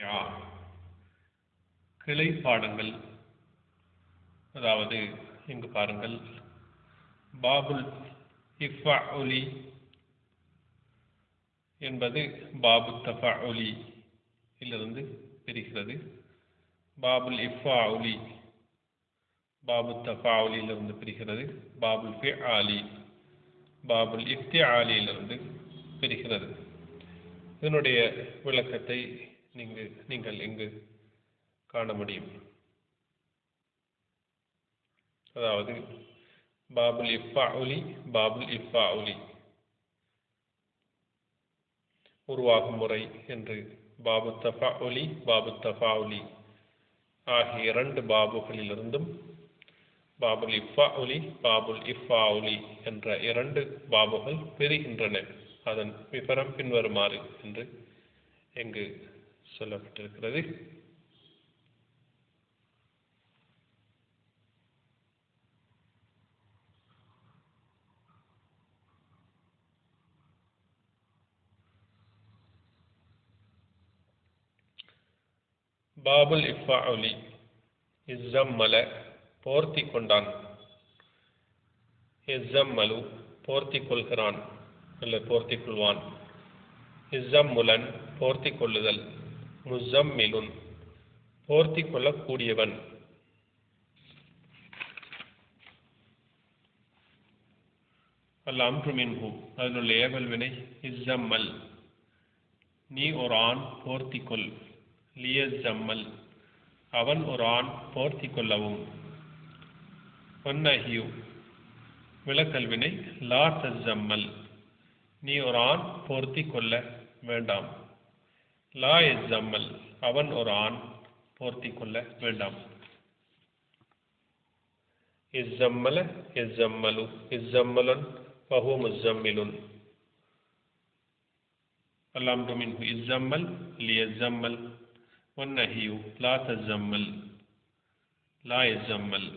யா கிளை பாடங்கள். அதாவது இங்கு பாருங்கள், பாபுல் இஃபஅலி என்பது பாபு தஃபஅலி இலிருந்து பிரிகிறது. பாபுல் இஃபஅலி பாபு தஃபஅலியிலிருந்து பிரிகிறது. பாபுல் ஃபிஅலி பாபுல் இஃப்திஆலியிலிருந்து பிரிகிறது. இதனுடைய விளக்கத்தை நீங்கள் இங்கு காண முடியும். அதாவது பாபுல் இஃபஅலி பாபுல் இஃபஅலி உருவாகும் முறை என்று பாபு தஃபஅலி பாபு தஃபஅலி ஆகிய இரண்டு பாபுகளிலிருந்தும் பாபுல் இஃபஅலி பாபுல் இஃபஅலி என்ற இரண்டு பாபுகள் பிரிகின்றன. அதன் விவரம் பின்வருமாறு என்று இங்கு சொல்லப்பட்டிருக்கிறது. பாபுல் இஃபஅலி இஸ்ஸம்மல போர்த்தி கொண்டான், இஸ்ஸம்மலு போர்த்தி கொள்கிறான் அல்லது போர்த்தி கொள்வான், இஸ்ஸம்முலன் போர்த்தி கொள்ளுதல், முஸம்மிலுன் போர்த்தி கொள்ளக்கூடியவன். அல் அம்ரு மின்ஹு அதனுள்ள ஏவல் வினை இஸ்ஸம்மல் நீ ஒரு ஆண் போர்த்தி கொள், லியஸ்ஸம்மல் அவன் ஒரு ஆண் போர்த்தி கொள்ளவும். வன்னஹியு விளக்கல் வினை லா தஸ்ஸம்மல் நீ ஒரு ஆண் போர்த்தி கொள்ள வேண்டாம், லா எஸ்ஸம்மல் அவன் ஒரு ஆண் போர்த்தி கொள்ள வேண்டாம். இஸ்ஸம்மல இஸ்ஸம்மலு இஸ்ஸம்மலுன் ஃபஹுவ முஸம்மிலுன். அல் அம்ரு மின்ஹு இஸ்ஸம்மல் லியஸ்ஸம்மல் வன்னஹியு லா தஸ்ஸம்மல் லா எஸ்ஸம்மல்.